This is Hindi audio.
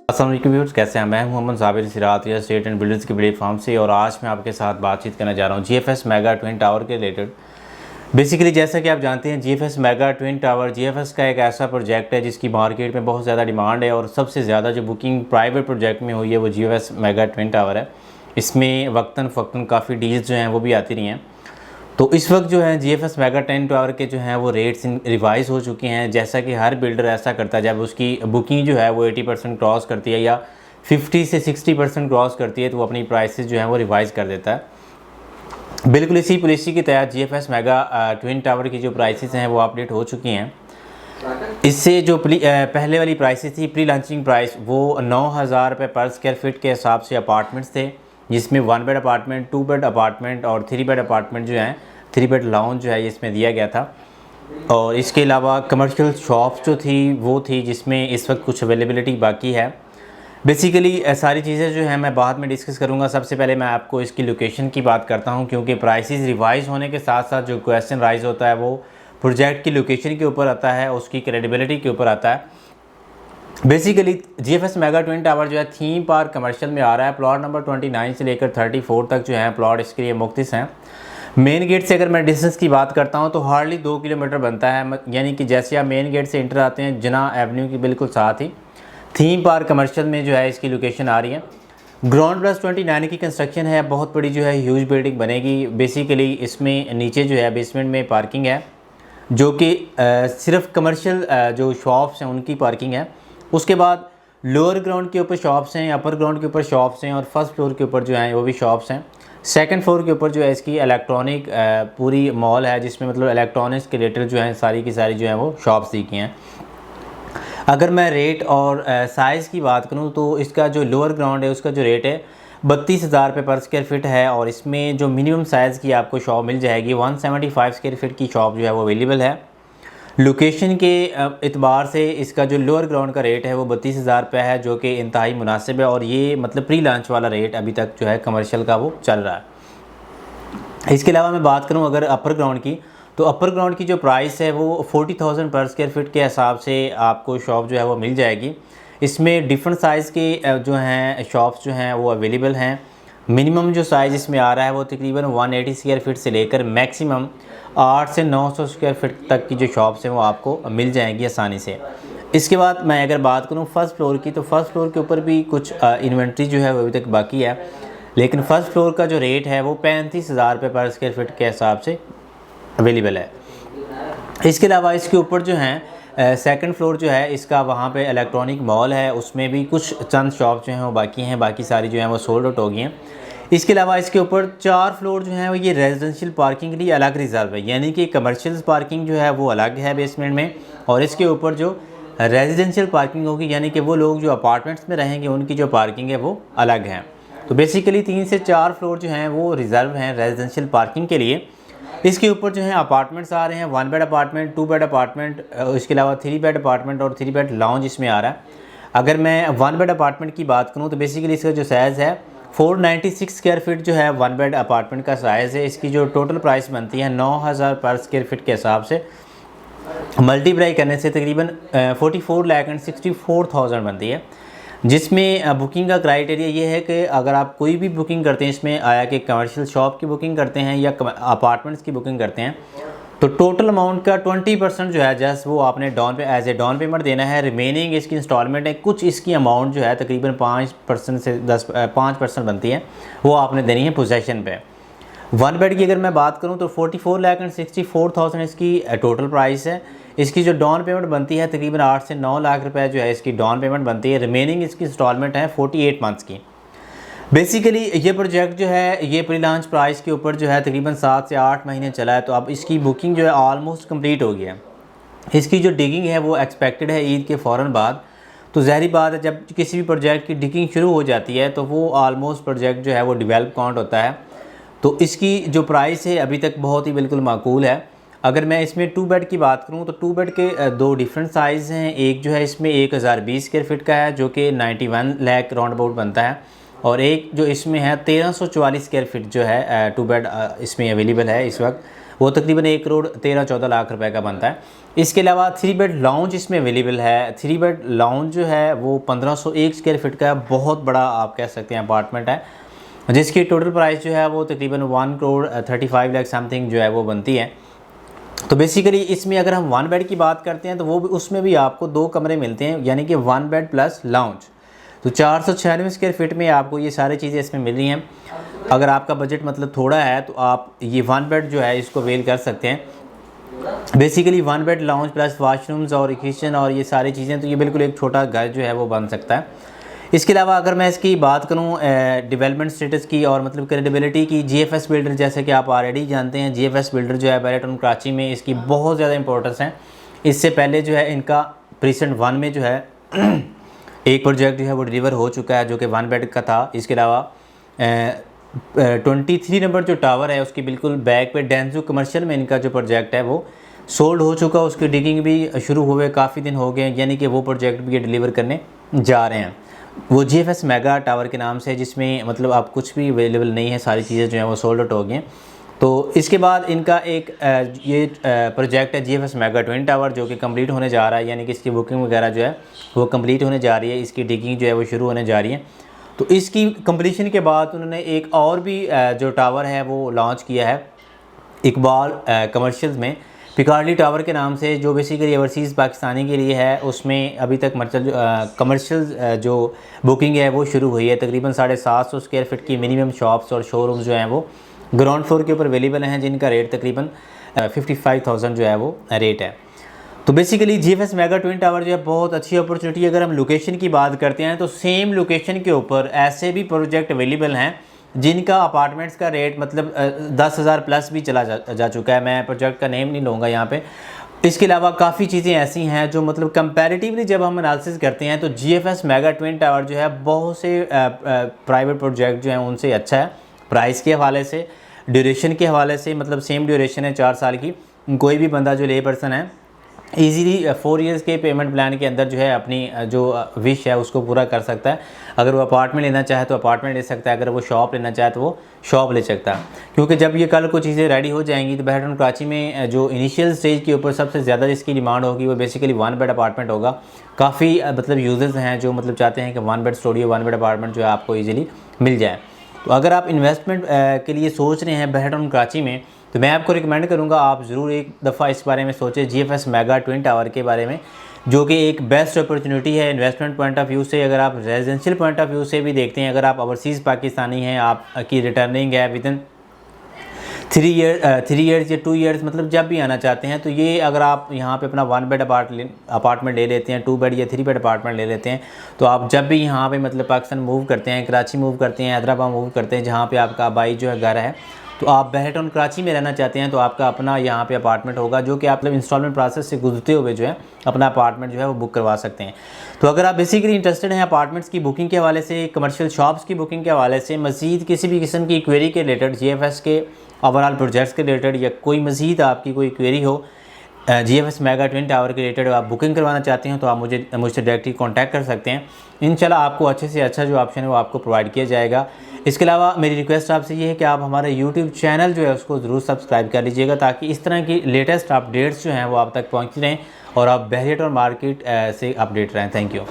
अस्सलाम वालेकुम व्यूअर्स, कैसे हैं? मैं मोहम्मद साबिर सिरात रियल एस्टेट एंड बिल्डर्स के प्लेटफॉर्म से और आज मैं आपके साथ बातचीत करने जा रहा हूं जीएफएस मेगा ट्विन टावर के रिलेटेड। बेसिकली जैसा कि आप जानते हैं, GFS mega twin tower GFS का एक ऐसा प्रोजेक्ट है जिसकी मार्केट में बहुत ज़्यादा डिमांड है और सबसे ज़्यादा जो बुकिंग प्राइवेट प्रोजेक्ट में हुई है वो जीएफएस मेगा ट्विन टावर है। इसमें वक्तन फ़क्तन काफ़ी डील्स जो हैं वो भी आती रही हैं। तो इस वक्त जो है जीएफएस मेगा ट्विन टावर के जो हैं वो रेट्स रिवाइज़ हो चुके हैं। जैसा कि हर बिल्डर ऐसा करता है, जब उसकी बुकिंग जो है वो 80% क्रॉस करती है या 50 से 60% क्रॉस करती है तो वो अपनी प्राइसेस जो हैं वो रिवाइज़ कर देता है। बिल्कुल इसी पॉलिसी के तहत जीएफएस मेगा ट्विन टावर की जो प्राइसेस हैं वो अपडेट हो चुकी हैं। इससे जो पहले वाली प्राइसेस थी, प्री लॉन्चिंग प्राइस, वो 9,000 रुपये पर स्क्वायर फीट के हिसाब से अपार्टमेंट्स थे, जिसमें 1 बेड अपार्टमेंट, 2 बेड अपार्टमेंट और 3 बेड अपार्टमेंट जो हैं, 3 बेड लाउंज जो है इसमें दिया गया था। और इसके अलावा कमर्शियल शॉप्स जो थी वो थी, जिसमें इस वक्त कुछ अवेलेबिलिटी बाकी है। बेसिकली सारी चीज़ें जो हैं मैं बाद में डिस्कस करूंगा। सबसे पहले मैं आपको इसकी लोकेशन की बात करता हूं, क्योंकि प्राइसेस रिवाइज होने के साथ साथ जो क्वेश्चन राइज होता है वो प्रोजेक्ट की लोकेशन के ऊपर आता है, उसकी क्रेडिबिलिटी के ऊपर आता है। Basically GFS mega twin tower जो है थीम पार्क कमर्शियल में आ रहा है। प्लॉट नंबर 29 से लेकर 34 तक जो है प्लॉट इसके लिए मुख्तस हैं। मेन गेट से अगर मैं डिस्टेंस की बात करता हूं तो हार्डली 2 किलोमीटर बनता है, यानी कि जैसे आप मेन गेट से इंटर आते हैं जिना एवेन्यू की बिल्कुल साथ ही थीम पार्क कमर्शियल में जो है इसकी लोकेशन आ रही है। ग्राउंड प्लस 29 की कंस्ट्रक्शन है, बहुत बड़ी जो है ह्यूज बिल्डिंग बनेगी। बेसिकली इसमें नीचे जो है बेसमेंट में पार्किंग है, जो कि सिर्फ कमर्शियल जो शॉप्स हैं उनकी पार्किंग है। उसके बाद लोअर ग्राउंड के ऊपर शॉप्स हैं, अपर ग्राउंड के ऊपर शॉप्स हैं और फर्स्ट फ्लोर के ऊपर जो हैं वो भी शॉप्स हैं। सेकंड फ्लोर के ऊपर जो है इसकी इलेक्ट्रॉनिक पूरी मॉल है, जिसमें मतलब इलेक्ट्रॉनिक्स के रिलेटेड जो है सारी की सारी जो है वो शॉप्स दी गई हैं। अगर मैं रेट और साइज़ की बात करूं तो इसका जो लोअर ग्राउंड है उसका जो रेट है 32,000 रुपये पर स्क्वायर फीट है और इसमें जो मिनिमम साइज़ की आपको शॉप मिल जाएगी 175 स्क्वायर फीट की शॉप जो है वो अवेलेबल है। लोकेशन के एतबार से इसका जो लोअर ग्राउंड का रेट है वो 32,000 रुपये है, जो कि इंतहाई मुनासिब है और ये मतलब प्री लॉन्च वाला रेट अभी तक जो है कमर्शियल का वो चल रहा है। इसके अलावा मैं बात करूं अगर अपर ग्राउंड की, तो अपर ग्राउंड की जो प्राइस है वो 40,000 पर स्क्वायर फीट के हिसाब से आपको शॉप जो है वो मिल जाएगी। इसमें डिफरेंट साइज़ के जो हैं शॉप्स जो हैं वो अवेलेबल हैं। मिनिमम जो साइज़ इसमें आ रहा है वो तकरीबन 180 स्क्वायर फीट से लेकर मैक्सिमम 8 से 900 स्क्वायर फीट तक की जो शॉप्स हैं वो आपको मिल जाएंगी आसानी से। इसके बाद मैं अगर बात करूं फर्स्ट फ्लोर की, तो फर्स्ट फ्लोर के ऊपर भी कुछ इन्वेंट्री जो है वो अभी तक बाकी है, लेकिन फर्स्ट फ्लोर का जो रेट है वो 35,000 रुपये पर स्क्वायर फीट के हिसाब से अवेलेबल है। इसके अलावा इसके ऊपर जो है सेकंड फ्लोर जो है इसका, वहाँ पे इलेक्ट्रॉनिक मॉल है, उसमें भी कुछ चंद शॉप जो हैं वो बाकी हैं, बाकी सारी जो हैं वो सोल्ड आउट हो गई हैं। इसके अलावा इसके ऊपर 4 फ्लोर जो हैं वो ये रेजिडेंशियल पार्किंग के लिए अलग रिजर्व है, यानी कि कमर्शियल पार्किंग जो है वो अलग है बेसमेंट में, और इसके ऊपर जो रेजिडेंशियल पार्किंग होगी यानी कि वो लोग जो अपार्टमेंट्स में रहेंगे उनकी जो पार्किंग है वो अलग है। तो बेसिकली 3 से 4 फ्लोर जो हैं वो रिजर्व हैं रेजिडेंशियल पार्किंग के लिए। इसके ऊपर जो है अपार्टमेंट्स आ रहे हैं, 1 बेड अपार्टमेंट, 2 बेड अपार्टमेंट, इसके अलावा 3 बेड अपार्टमेंट और 3 बेड लाउंज इसमें आ रहा है। अगर मैं 1 बेड अपार्टमेंट की बात करूं तो बेसिकली इसका जो साइज़ है 496 स्क्वायर फीट जो है 1 बेड अपार्टमेंट का साइज़ है। इसकी जो टोटल प्राइस बनती है 9,000 पर स्क्वायर फीट के हिसाब से मल्टीप्लाई करने से तकरीबन 44,64,000 बनती है। जिसमें बुकिंग का क्राइटेरिया ये है कि अगर आप कोई भी बुकिंग करते हैं इसमें आया कि कमर्शियल शॉप की बुकिंग करते हैं या अपार्टमेंट्स की बुकिंग करते हैं, तो टोटल अमाउंट का 20% जो है जस्ट वो आपने एज ए डाउन पेमेंट देना है। रिमेनिंग इसकी इंस्टॉलमेंट है, कुछ इसकी अमाउंट जो है तकरीबन 5% से 5% बनती है, वो आपने देनी है पोजेसन पे। 1 बेड की अगर मैं बात करूं तो 44,64,000 इसकी टोटल प्राइस है। इसकी जो डाउन पेमेंट बनती है तकरीबन 8 से 9 लाख रुपए जो है इसकी डाउन पेमेंट बनती है। रिमेनिंग इसकी इंस्टॉलमेंट है 48 मंथ्स की। बेसिकली ये प्रोजेक्ट जो है ये प्री लॉन्च प्राइस के ऊपर जो है तकरीबन 7 से 8 महीने चला है, तो अब इसकी बुकिंग जो है ऑलमोस्ट कंप्लीट हो गई है। इसकी जो डिगिंग है वो एक्सपेक्टेड है ईद के फ़ौरन बाद। तो ज़ाहिर बात है जब किसी भी प्रोजेक्ट की डिगिंग शुरू हो जाती है तो वो ऑलमोस्ट प्रोजेक्ट जो है वो डेवलप काउंट होता है। तो इसकी जो प्राइस है अभी तक बहुत ही बिल्कुल माकूल है। अगर मैं इसमें 2 बेड की बात करूं तो 2 बेड के 2 डिफरेंट साइज़ हैं। एक जो है इसमें 1020 स्क्वायर फीट का है जो कि 91 लाख राउंड अबाउट बनता है, और एक जो इसमें है 1344 स्क्वायर फीट जो है 2 बेड इसमें अवेलेबल है इस वक्त, वो तकरीबन 1,13-14 लाख रुपए का बनता है। इसके अलावा 3 बेड लाउंज इसमें अवेलेबल है। 3 बेड लाउंज जो है वो 1501 स्क्वायर फीट का बहुत बड़ा आप कह सकते हैं अपार्टमेंट है, जिसकी टोटल प्राइस जो है वो तकरीबन 1,35 लाख समथिंग जो है वो बनती है। तो बेसिकली इसमें अगर हम 1 बेड की बात करते हैं तो वो भी उसमें भी आपको 2 कमरे मिलते हैं, यानी कि 1 बेड प्लस लाउंज। तो 496 स्क्वायर फीट में आपको ये सारी चीज़ें इसमें मिल रही हैं। अगर आपका बजट मतलब थोड़ा है तो आप ये 1 बेड जो है इसको अवेल कर सकते हैं। Basically 1 bed lounge plus washrooms और किचन और ये सारी चीज़ें, तो ये बिल्कुल एक छोटा घर जो है वो बन सकता है। इसके अलावा अगर मैं इसकी बात करूं डेवलपमेंट स्टेटस की और मतलब क्रेडिबिलिटी की, जीएफएस बिल्डर जैसे कि आप ऑलरेडी जानते हैं, जीएफएस बिल्डर जो है बैरियट टाउन कराची में इसकी बहुत ज़्यादा इंपॉर्टेंस है। इससे पहले जो है इनका प्रीसेंट 1 में जो है एक प्रोजेक्ट जो है वो डिलीवर हो चुका है जो कि 1 बेड का था। इसके अलावा 23 नंबर जो टावर है उसकी बिल्कुल बैक पे डेंजू कमर्शियल में इनका जो प्रोजेक्ट है वो सोल्ड हो चुका, उसकी डिगिंग भी शुरू हुए काफ़ी दिन हो गए, यानी कि वो प्रोजेक्ट भी ये डिलीवर करने जा रहे हैं। वो जीएफएस मेगा टावर के नाम से, जिसमें मतलब आप कुछ भी अवेलेबल नहीं है, सारी चीज़ें जो हैं वो सोल्ड आउट हो गई हैं। तो इसके बाद इनका एक ये प्रोजेक्ट है जीएफएस मेगा ट्विन टावर जो कि कंप्लीट होने जा रहा है, यानी कि इसकी बुकिंग वगैरह जो है वो कंप्लीट होने जा रही है, इसकी डिगिंग जो है वो शुरू होने जा रही है। तो इसकी कंप्लीशन के बाद उन्होंने एक और भी जो टावर है वो लॉन्च किया है इकबाल कमर्शियल्स में, पिकार्डली टावर के नाम से, जो बेसिकली ओवरसीज़ पाकिस्तानी के लिए है। उसमें अभी तक मतलब कमर्शियल जो बुकिंग है वो शुरू हुई है। तकरीबन 750 स्क्वायर फीट की मिनिमम शॉप्स और शोरूम्स जो हैं वो ग्राउंड फ्लोर के ऊपर अवेलेबल हैं, जिनका रेट तकरीबन 55,000 जो है वो रेट है। तो basically GFS mega twin tower जो है बहुत अच्छी अपॉर्चुनिटी। अगर हम लोकेशन की बात करते हैं तो सेम लोकेशन के ऊपर ऐसे भी प्रोजेक्ट अवेलेबल हैं जिनका अपार्टमेंट्स का रेट मतलब 10,000 प्लस भी चला जा चुका है। मैं प्रोजेक्ट का नेम नहीं लूँगा यहाँ पे। इसके अलावा काफ़ी चीज़ें ऐसी हैं जो मतलब कंपैरेटिवली जब हम एनालिसिस करते हैं तो जीएफएस मेगा ट्विन टावर जो है बहुत से प्राइवेट प्रोजेक्ट जो हैं उनसे अच्छा है। प्राइस के हवाले से, ड्यूरेशन के हवाले से, मतलब सेम ड्यूरेशन है 4 साल की। कोई भी बंदा जो ले पर्सन है ईज़िली 4 इयर्स के पेमेंट प्लान के अंदर जो है अपनी जो विश है उसको पूरा कर सकता है। अगर वो अपार्टमेंट लेना चाहे तो अपार्टमेंट ले सकता है, अगर वो शॉप लेना चाहे तो वो शॉप ले सकता है। क्योंकि जब ये कल को चीज़ें रेडी हो जाएंगी तो बैरियट टाउन कराची में जो इनिशियल स्टेज के ऊपर सबसे ज़्यादा जिसकी डिमांड होगी वो बेसिकली 1 बेड अपार्टमेंट होगा। काफ़ी मतलब यूजर्स हैं जो मतलब चाहते हैं कि 1 बेड स्टूडियो 1 बेड अपार्टमेंट जो है आपको ईजिली मिल जाए। तो अगर आप इन्वेस्टमेंट के लिए सोच रहे हैं बैरियट टाउन कराची में तो मैं आपको रिकमेंड करूंगा आप ज़रूर एक दफ़ा इस बारे में सोचें, जीएफएस मेगा ट्विन टावर के बारे में, जो कि एक बेस्ट अपॉर्चुनिटी है इन्वेस्टमेंट पॉइंट ऑफ व्यू से। अगर आप रेजिडेंशियल पॉइंट ऑफ व्यू से भी देखते हैं, अगर आप ओवरसीज़ पाकिस्तानी हैं, आपकी रिटर्निंग है विदिन 3 ईयर्स या 2 ईयर्स, मतलब जब भी आना चाहते हैं, तो ये अगर आप यहाँ पे अपना 1 बेड अपार्टमेंट ले लेते हैं, 2 बेड या 3 बेड अपार्टमेंट ले लेते हैं, तो आप जब भी यहाँ पे मतलब पाकिस्तान मूव करते हैं, कराची मूव करते हैं, हैदराबाद मूव करते हैं, जहाँ पे आपका आबाई जो है घर है, तो आप बैरियट टाउन कराची में रहना चाहते हैं तो आपका अपना यहाँ पे अपार्टमेंट होगा, जो कि आप मतलब इंस्टॉलमेंट प्रोसेस से गुजरते हुए जो है अपना अपार्टमेंट जो है वो बुक करवा सकते हैं। तो अगर आप बेसिकली इंटरेस्टेड हैं अपार्टमेंट्स की बुकिंग के हवाले से, कमर्शियल शॉप्स की बुकिंग के हवाले से, मज़ीद किसी भी किस्म की क्वेरी के रिलेटेड, जीएफएस के ओवरऑल प्रोजेक्ट्स के रिलेटेड, या कोई मज़ीद आपकी कोई क्वेरी हो जीएफएस मेगा ट्विन टावर के रिलेटेड आप बुकिंग करवाना चाहते हैं तो आप मुझसे डायरेक्टली कांटेक्ट कर सकते हैं। इंशाल्लाह आपको अच्छे से अच्छा जो ऑप्शन है वो आपको प्रोवाइड किया जाएगा। इसके अलावा मेरी रिक्वेस्ट आपसे ये है कि आप हमारे यूट्यूब चैनल जो है उसको ज़रूर सब्सक्राइब कर लीजिएगा, ताकि इस तरह की लेटेस्ट अपडेट्स जो हैं वो आप तक पहुँचती रहें और आप बैरियट टाउन मार्केट से अपडेट रहें। Thank you.